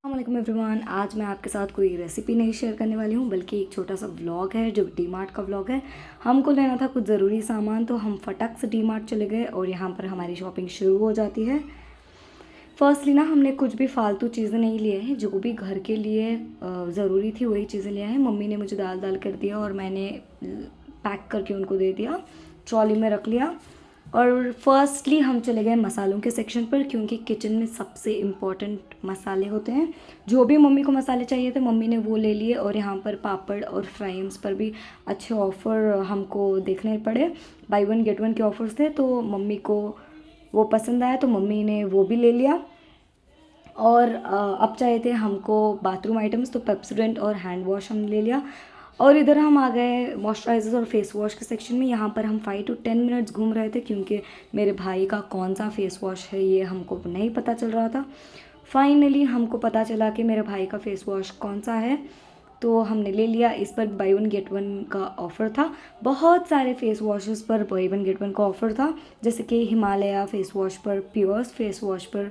अस्सलाम एवरीवन। आज मैं आपके साथ कोई रेसिपी नहीं शेयर करने वाली हूँ, बल्कि एक छोटा सा व्लॉग है जो डी मार्ट का व्लॉग है। हमको लेना था कुछ ज़रूरी सामान, तो हम फटक से डी मार्ट चले गए और यहाँ पर हमारी शॉपिंग शुरू हो जाती है। फर्स्टली ना हमने कुछ भी फालतू चीज़ें नहीं लिए हैं, जो भी घर के लिए ज़रूरी थी वही चीज़ें लिए हैं। मम्मी ने मुझे दाल कर दिया और मैंने पैक करके उनको दे दिया, ट्रॉली में रख लिया। और फर्स्टली हम चले गए मसालों के सेक्शन पर, क्योंकि किचन में सबसे इम्पॉर्टेंट मसाले होते हैं। जो भी मम्मी को मसाले चाहिए थे मम्मी ने वो ले लिए। और यहाँ पर पापड़ और फ्राइम्स पर भी अच्छे ऑफ़र हमको देखने पड़े। बाई वन गेट वन के ऑफ़र्स थे, तो मम्मी को वो पसंद आया तो मम्मी ने वो भी ले लिया। और अब चाहिए थे हमको बाथरूम आइटम्स, तो पेप्सोडेंट और हैंड वॉश हमने ले लिया। और इधर हम आ गए मॉइस्चराइज़र और फेस वॉश के सेक्शन में। यहाँ पर हम 5 to 10 मिनट्स घूम रहे थे, क्योंकि मेरे भाई का कौन सा फेस वॉश है ये हमको नहीं पता चल रहा था। फाइनली हमको पता चला कि मेरे भाई का फेस वॉश कौन सा है, तो हमने ले लिया। इस पर बाई वन गेट वन का ऑफ़र था। बहुत सारे फेस वॉशेस पर बाई वन गेट वन का ऑफ़र था, जैसे कि हिमालय फेस वॉश पर, प्योर्स फेस वॉश पर,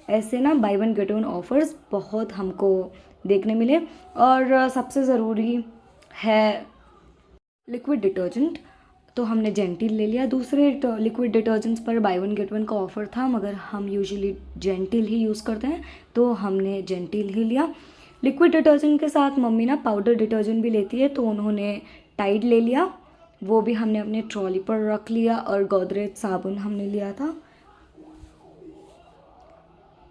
ऐसे ना by one get one offers बहुत हमको देखने मिले। और सबसे ज़रूरी है लिक्विड डिटर्जेंट, तो हमने जेंटिल ले लिया। दूसरे लिक्विड डिटर्जेंट्स पर बाई वन गेट वन का ऑफ़र था, मगर हम यूजुअली जेंटिल ही यूज़ करते हैं, तो हमने जेंटिल ही लिया। लिक्विड डिटर्जेंट के साथ मम्मी ना पाउडर डिटर्जेंट भी लेती है, तो उन्होंने टाइड ले लिया, वो भी हमने अपने ट्रॉली पर रख लिया। और गोदरेज साबुन हमने लिया था।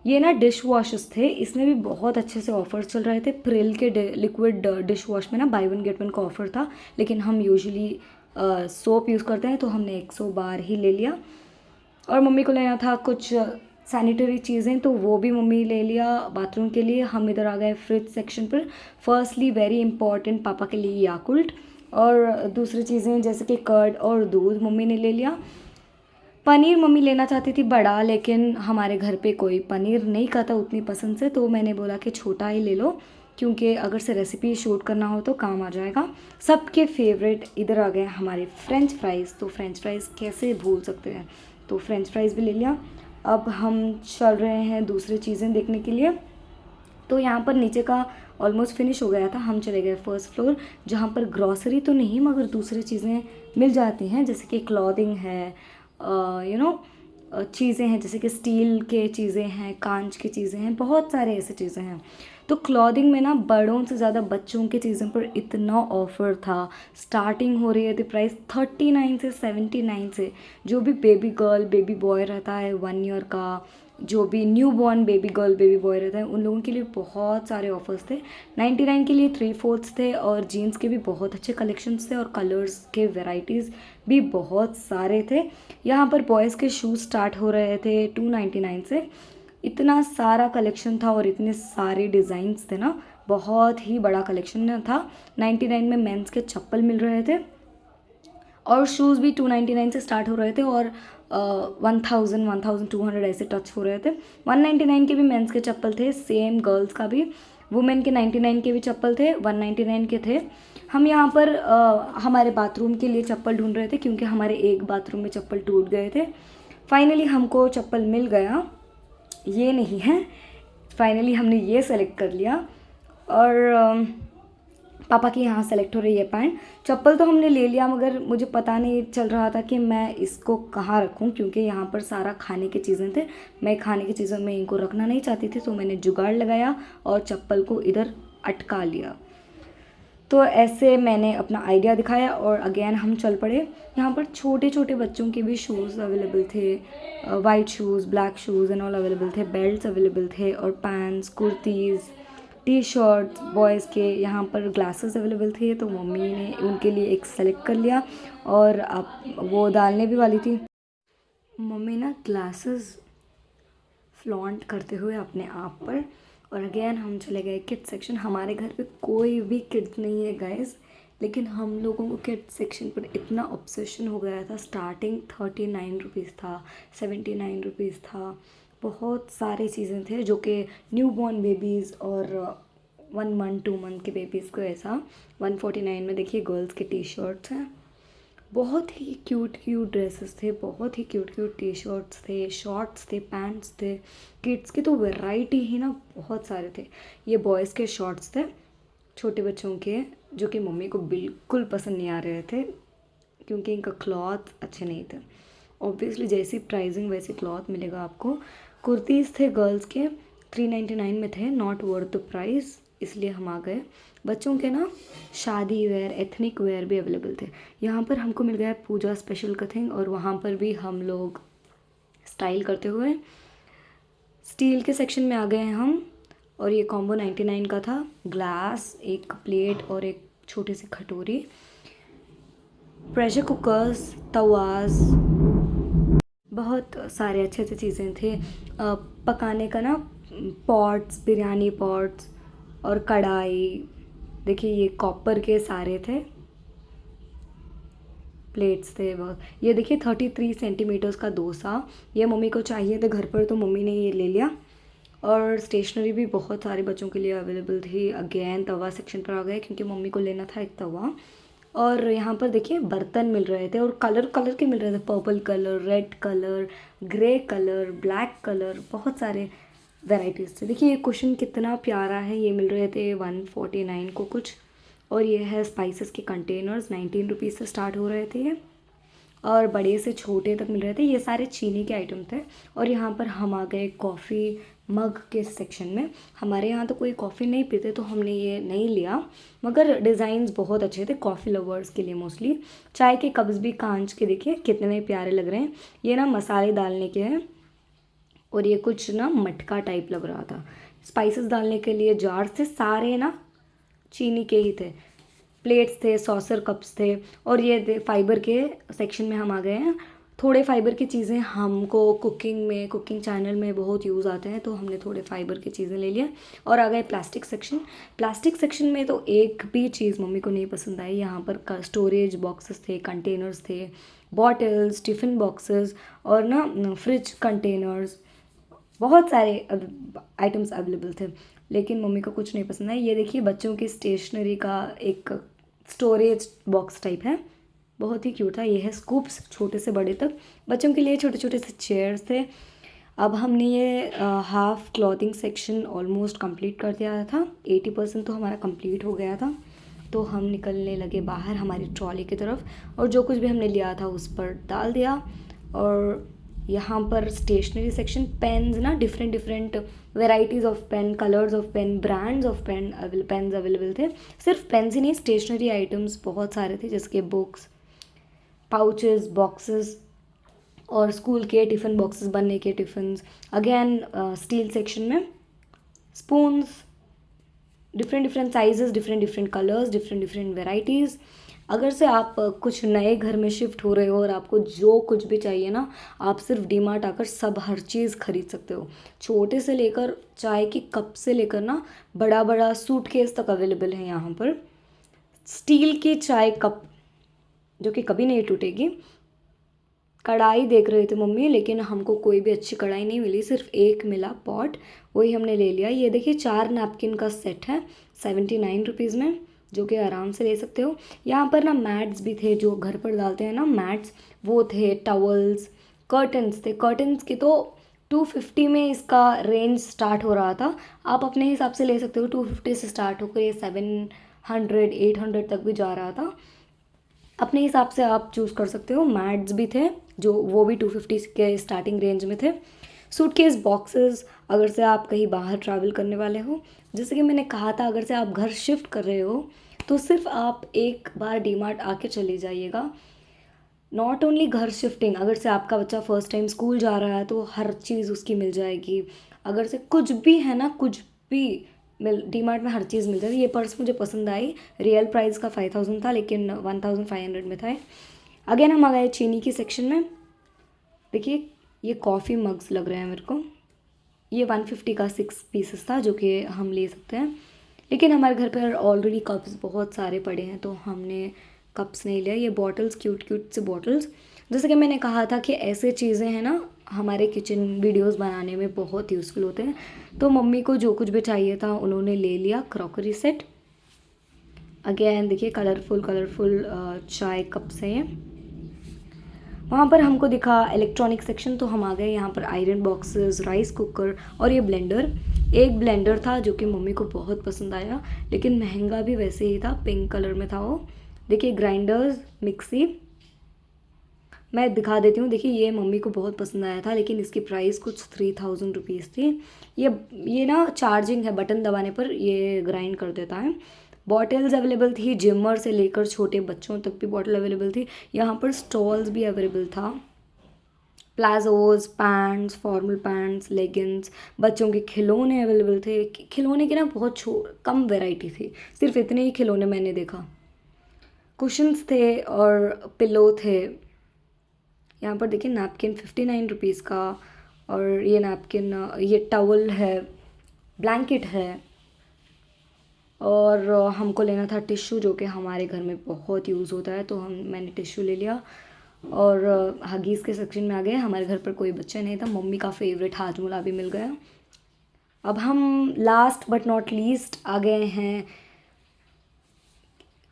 ये ना डिश वॉशेस थे, इसमें भी बहुत अच्छे से ऑफ़र्स चल रहे थे। प्रिल के लिक्विड डिश वॉश में ना बाई वन गेट वन का ऑफ़र था, लेकिन हम यूजुअली सोप यूज़ करते हैं, तो हमने 100 बार ही ले लिया। और मम्मी को लेना था कुछ सैनिटरी चीज़ें, तो वो भी मम्मी ले लिया बाथरूम के लिए। हम इधर आ गए फ्रिज सेक्शन पर। फर्स्टली वेरी इंपॉर्टेंट पापा के लिए याकुल्ट, और दूसरी चीज़ें जैसे कि कर्ड और दूध मम्मी ने ले लिया। पनीर मम्मी लेना चाहती थी बड़ा, लेकिन हमारे घर पे कोई पनीर नहीं खाता उतनी पसंद से, तो मैंने बोला कि छोटा ही ले लो, क्योंकि अगर से रेसिपी शूट करना हो तो काम आ जाएगा। सबके फेवरेट इधर आ गए हमारे फ्रेंच फ्राइज़, तो फ्रेंच फ्राइज़ कैसे भूल सकते हैं, तो फ्रेंच फ्राइज़ भी ले लिया। अब हम चल रहे हैं दूसरी चीज़ें देखने के लिए। तो यहाँ पर नीचे का ऑलमोस्ट फिनिश हो गया था, हम चले गए फर्स्ट फ्लोर, जहाँ पर ग्रॉसरी तो नहीं मगर दूसरी चीज़ें मिल जाती हैं, जैसे कि क्लॉथिंग है, चीज़ें हैं, जैसे कि स्टील के चीज़ें हैं, कांच की चीज़ें हैं, बहुत सारे ऐसे चीज़ें हैं। तो क्लॉथिंग में ना बड़ों से ज़्यादा बच्चों की चीज़ों पर इतना ऑफ़र था। स्टार्टिंग हो रही है थी प्राइस 39 से 79 से। जो भी बेबी गर्ल बेबी बॉय रहता है 1 ईयर का, जो भी new born baby girl baby boy रहता है, उन लोगों के लिए बहुत सारे ऑफर्स थे। 99 के लिए 3/4 थे, और जीन्स के भी बहुत अच्छे कलेक्शंस थे, और कलर्स के वेराइटीज़ भी बहुत सारे थे। यहाँ पर बॉयज़ के शूज़ स्टार्ट हो रहे थे 299 से। इतना सारा कलेक्शन था और इतने सारे डिज़ाइंस थे ना, बहुत ही बड़ा कलेक्शन था। 99 में मेंस के चप्पल मिल रहे थे, और शूज़ भी 299 से स्टार्ट हो रहे थे, और 1200 ऐसे टच हो रहे थे। 199 के भी मेंस के चप्पल थे, सेम गर्ल्स का भी। वुमेन के 99 के भी चप्पल थे, 199 के थे। हम यहाँ पर हमारे बाथरूम के लिए चप्पल ढूंढ रहे थे, क्योंकि हमारे एक बाथरूम में चप्पल टूट गए थे। फाइनली हमको चप्पल मिल गया, ये नहीं है, फाइनली हमने ये सेलेक्ट कर लिया। और पापा की यहाँ सेलेक्ट हो रही है पैंट। चप्पल तो हमने ले लिया, मगर मुझे पता नहीं चल रहा था कि मैं इसको कहाँ रखूँ, क्योंकि यहाँ पर सारा खाने की चीज़ें थे। मैं खाने की चीज़ों में इनको रखना नहीं चाहती थी, तो मैंने जुगाड़ लगाया और चप्पल को इधर अटका लिया। तो ऐसे मैंने अपना आइडिया दिखाया और अगेन हम चल पड़े। यहाँ पर छोटे छोटे बच्चों के भी शूज़ अवेलेबल थे, white shoes, black shoes and all available थे। बेल्ट्स अवेलेबल थे, और pants, kurtis, T shirt boys के। यहाँ पर ग्लासेस अवेलेबल थे, तो मम्मी ने उनके लिए एक सेलेक्ट कर लिया, और अब वो डालने भी वाली थी। मम्मी ना ग्लासेस फ्लॉन्ट करते हुए अपने आप पर। और अगेन हम चले गए किड्स सेक्शन। हमारे घर पे कोई भी किड्स नहीं है गाइस, लेकिन हम लोगों को किड्स सेक्शन पर इतना ऑब्सेशन हो गया था। स्टार्टिंग 39 रुपीज़ था, 79 रुपीज़ था। बहुत सारी चीज़ें थे जो कि न्यू बॉर्न बेबीज़ और 1 मंथ 2 मंथ के बेबीज़ को ऐसा 149 में। देखिए गर्ल्स के टी शर्ट्स हैं, बहुत ही क्यूट क्यूट ड्रेसेस थे, बहुत ही क्यूट क्यूट टी शर्ट्स थे, शॉर्ट्स थे, पैंट्स थे। किड्स की तो वैरायटी ही ना बहुत सारे थे। ये बॉयज़ के शॉर्ट्स थे छोटे बच्चों के, जो कि मम्मी को बिल्कुल पसंद नहीं आ रहे थे क्योंकि इनका क्लॉथ अच्छे नहीं थे। ऑब्वियसली जैसी प्राइसिंग वैसी क्लॉथ मिलेगा आपको। कुर्तीज़ थे गर्ल्स के, 399 में थे, नॉट वर्थ द प्राइस, इसलिए हम आ गए। बच्चों के ना शादी वेयर, एथनिक वेयर भी अवेलेबल थे। यहाँ पर हमको मिल गया पूजा स्पेशल कथिंग, और वहाँ पर भी हम लोग स्टाइल करते हुए स्टील के सेक्शन में आ गए हैं हम। और ये कॉम्बो 99 का था। ग्लास, एक प्लेट और एक छोटी सी कटोरी, प्रेशर कुकर्स, तवास, बहुत सारे अच्छे अच्छे चीज़ें थे। पकाने का ना पॉट्स, बिरयानी पॉट्स और कढ़ाई। देखिए ये कॉपर के सारे थे, प्लेट्स थे बहुत। ये देखिए 33 सेंटीमीटर्स का डोसा, ये मम्मी को चाहिए थे घर पर तो मम्मी ने ये ले लिया। और स्टेशनरी भी बहुत सारे बच्चों के लिए अवेलेबल थी। अगेन तवा सेक्शन पर आ गए क्योंकि मम्मी को लेना था एक तवा। और यहाँ पर देखिए बर्तन मिल रहे थे, और कलर कलर के मिल रहे थे, purple colour, red colour, grey colour, black colour, बहुत सारे वेराइटीज़ थे। देखिए ये कुशन कितना प्यारा है, ये मिल रहे थे 149 को कुछ। और ये है स्पाइसेस के कंटेनर्स, 19 रुपीज़ से स्टार्ट हो रहे थे ये, और बड़े से छोटे तक मिल रहे थे। ये सारे चीनी के आइटम थे। और यहाँ पर हम आ गए कॉफ़ी मग के सेक्शन में। हमारे यहाँ तो कोई कॉफ़ी नहीं पीते तो हमने ये नहीं लिया, मगर डिज़ाइंस बहुत अच्छे थे कॉफ़ी लवर्स के लिए मोस्टली। चाय के कप्स भी कांच के, देखिए कितने प्यारे लग रहे हैं। ये ना मसाले डालने के हैं, और ये कुछ ना मटका टाइप लग रहा था। स्पाइसेस डालने के लिए जार्स थे, सारे ना चीनी के ही थे। प्लेट्स थे, सॉसर कप्स थे। और ये फाइबर के सेक्शन में हम आ गए हैं। थोड़े फाइबर की चीज़ें हमको कुकिंग में, कुकिंग चैनल में बहुत यूज़ आते हैं, तो हमने थोड़े फाइबर की चीज़ें ले लिया। और आ गए प्लास्टिक सेक्शन। प्लास्टिक सेक्शन में तो एक भी चीज़ मम्मी को नहीं पसंद आई। यहाँ पर स्टोरेज बॉक्सेस थे, कंटेनर्स थे, बॉटल्स, टिफ़िन बॉक्सेस, और ना फ्रिज कंटेनर्स, बहुत सारे आइटम्स अवेलेबल थे। लेकिन मम्मी को कुछ नहीं पसंद आया। ये देखिए बच्चों की स्टेशनरी का एक स्टोरेज बॉक्स टाइप है, बहुत ही क्यूट था। ये है स्कूप्स, छोटे से बड़े तक बच्चों के लिए छोटे छोटे से चेयर्स थे। अब हमने ये half clothing section almost complete कर दिया था, 80% तो हमारा कंप्लीट हो गया था। तो हम निकलने लगे बाहर हमारी ट्रॉली की तरफ, और जो कुछ भी हमने लिया था उस पर डाल दिया। और यहाँ पर स्टेशनरी सेक्शन, पेन्स ना, different different varieties of pen, colours of pen, brands of pens available थे। सिर्फ पेन्स ही नहीं, स्टेशनरी आइटम्स बहुत सारे थे, जैसे कि बुक्स, पाउचेस, बॉक्सेस, और स्कूल के टिफ़िन बॉक्सेस बनने के टिफ़िन्स। अगेन स्टील सेक्शन में spoons, different different sizes, different different colours, different different varieties. अगर से आप कुछ नए घर में शिफ्ट हो रहे हो और आपको जो कुछ भी चाहिए ना, आप सिर्फ डीमार्ट आकर सब हर चीज़ खरीद सकते हो। छोटे से लेकर चाय की कप से लेकर ना बड़ा बड़ा सूटकेस तक अवेलेबल है यहाँ पर। स्टील की चाय कप जो कि कभी नहीं टूटेगी। कढ़ाई देख रहे थे मम्मी, लेकिन हमको कोई भी अच्छी कढ़ाई नहीं मिली, सिर्फ एक मिला पॉट, वही हमने ले लिया। ये देखिए 4 नैपकिन का सेट है 79 रुपीज़ में, जो कि आराम से ले सकते हो। यहाँ पर ना मैट्स भी थे, जो घर पर डालते हैं ना मैट्स, वो थे। टॉवल्स, कर्टन्स थे। कर्टन्स की तो 250 में इसका रेंज स्टार्ट हो रहा था। आप अपने हिसाब से ले सकते हो, 250 से स्टार्ट होकर ये 700 800 तक भी जा रहा था। अपने हिसाब से आप चूज़ कर सकते हो। मैट्स भी थे, जो वो भी 250 के स्टार्टिंग रेंज में थे। सूटकेस बॉक्सेस, अगर से आप कहीं बाहर ट्रैवल करने वाले हो, जैसे कि मैंने कहा था, अगर से आप घर शिफ्ट कर रहे हो तो सिर्फ आप एक बार डीमार्ट आके चले जाइएगा। नॉट ओनली घर शिफ्टिंग, अगर से आपका बच्चा फर्स्ट टाइम स्कूल जा रहा है तो हर चीज़ उसकी मिल जाएगी। अगर से कुछ भी है ना, कुछ भी डीमार्ट में हर चीज़ मिल जाएगी। ये पर्स मुझे पसंद आई, रियल प्राइस का 5000 था लेकिन 1500 में था। अगेन हम आ गए चीनी की सेक्शन में। देखिए ये कॉफ़ी मग्स लग रहे हैं मेरे को। ये 150 का 6 पीसेस था, जो कि हम ले सकते हैं, लेकिन हमारे घर पर ऑलरेडी कप्स बहुत सारे पड़े हैं तो हमने कप्स नहीं लिया। ये बॉटल्स, क्यूट क्यूट से बॉटल्स, जैसे कि मैंने कहा था कि ऐसे चीज़ें हैं ना हमारे किचन वीडियोस बनाने में बहुत यूज़फुल होते हैं। तो मम्मी को जो कुछ भी चाहिए था उन्होंने ले लिया। क्रॉकरी सेट, अगेन देखिए कलरफुल कलरफुल चाय कप्स हैं ये। वहाँ पर हमको दिखा इलेक्ट्रॉनिक सेक्शन, तो हम आ गए यहाँ पर। आयरन बॉक्सेस, राइस कुकर और ये ब्लेंडर। एक ब्लेंडर था जो कि मम्मी को बहुत पसंद आया, लेकिन महंगा भी वैसे ही था, पिंक कलर में था वो। देखिए ग्राइंडर्स, मिक्सी, मैं दिखा देती हूँ। देखिए ये मम्मी को बहुत पसंद आया था, लेकिन इसकी प्राइस कुछ 3000 रुपीज़ थी। ये ना चार्जिंग है, बटन दबाने पर ये ग्राइंड कर देता है। बॉटल्स अवेलेबल थी, जिमर से लेकर छोटे बच्चों तक भी बॉटल अवेलेबल थी। यहाँ पर स्टॉल्स भी अवेलेबल था। Palazzos, pants, formal pants, leggings, बच्चों के खिलौने अवेलेबल थे। खिलौने की ना बहुत कम वैरायटी थी, सिर्फ इतने ही खिलौने मैंने देखा। कुशन्स थे और पिलो थे। यहाँ पर देखिए नैपकिन 59 रुपीज़ का, और ये नैपकिन, ये टॉवल है, ब्लैंकेट है। और हमको लेना था टिश्यू, जो कि हमारे घर में बहुत यूज़ होता है, तो मैंने टिश्यू ले लिया। और हगीज़ के सेक्शन में आ गए। हमारे घर पर कोई बच्चा नहीं था, मम्मी का फेवरेट हाजमोला भी मिल गया। अब हम लास्ट बट नॉट लीस्ट आ गए हैं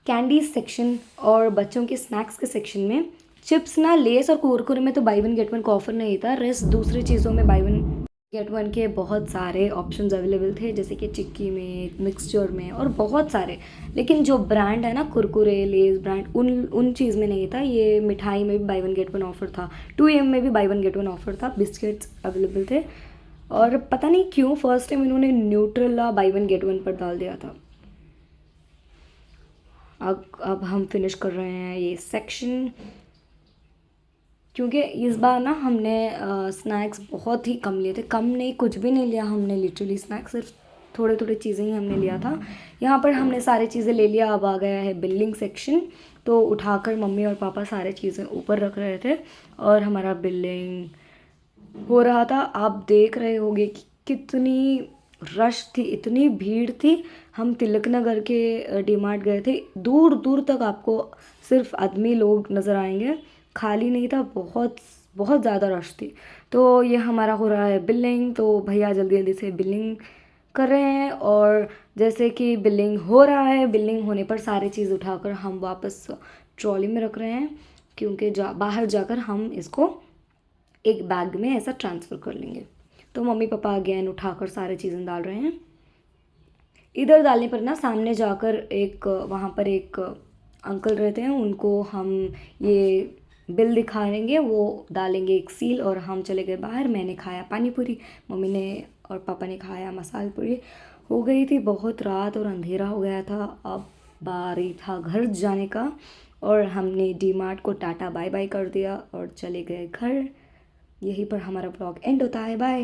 कैंडीज सेक्शन और बच्चों के स्नैक्स के सेक्शन में। चिप्स ना, लेस और कुरकुरे में तो बाई वन गेट वन का ऑफर नहीं था। रेस्ट दूसरी चीज़ों में बाई वन गेट वन के बहुत सारे ऑप्शंस अवेलेबल थे, जैसे कि चिक्की में, मिक्सचर में और बहुत सारे। लेकिन जो ब्रांड है ना, कुरकुरे, लेस ब्रांड, उन चीज़ में नहीं था। ये मिठाई में भी by one get one offer था, 2M में भी by one get one offer था। बिस्किट्स अवेलेबल थे, और पता नहीं क्यों फर्स्ट टाइम इन्होंने Nutrela by one get one पर डाल दिया था। अब हम फिनिश कर रहे हैं ये सेक्शन, क्योंकि इस बार ना हमने स्नैक्स बहुत ही कम लिए थे। कम नहीं, कुछ भी नहीं लिया हमने, लिटरली स्नैक्स सिर्फ थोड़े थोड़े चीज़ें ही हमने लिया था। यहाँ पर हमने सारी चीज़ें ले लिया। अब आ गया है बिलिंग सेक्शन, तो उठाकर मम्मी और पापा सारे चीज़ें ऊपर रख रहे थे और हमारा बिलिंग हो रहा था। आप देख रहे होंगे कि कितनी रश थी, इतनी भीड़ थी। हम तिलक नगर के डीमार्ट गए थे, दूर दूर तक आपको सिर्फ आदमी लोग नज़र आएंगे, खाली नहीं था, बहुत बहुत ज़्यादा रश थी। तो ये हमारा हो रहा है बिलिंग, तो भैया जल्दी जल्दी से बिलिंग कर रहे हैं। और जैसे कि बिलिंग हो रहा है, बिलिंग होने पर सारी चीज़ उठाकर हम वापस ट्रॉली में रख रहे हैं, क्योंकि बाहर जाकर हम इसको एक बैग में ऐसा ट्रांसफ़र कर लेंगे। तो मम्मी पापा अगेन उठाकर सारी चीज़ें डाल रहे हैं। इधर डालने पर ना सामने जाकर एक, वहाँ पर एक अंकल रहते हैं, उनको हम ये बिल दिखाएंगे, वो डालेंगे एक सील, और हम चले गए बाहर। मैंने खाया पानी पूरी, मम्मी ने और पापा ने खाया मसाला पूरी। हो गई थी बहुत रात और अंधेरा हो गया था, अब बारी था घर जाने का, और हमने डीमार्ट को टाटा बाय बाय कर दिया और चले गए घर। यहीं पर हमारा ब्लॉग एंड होता है। बाय।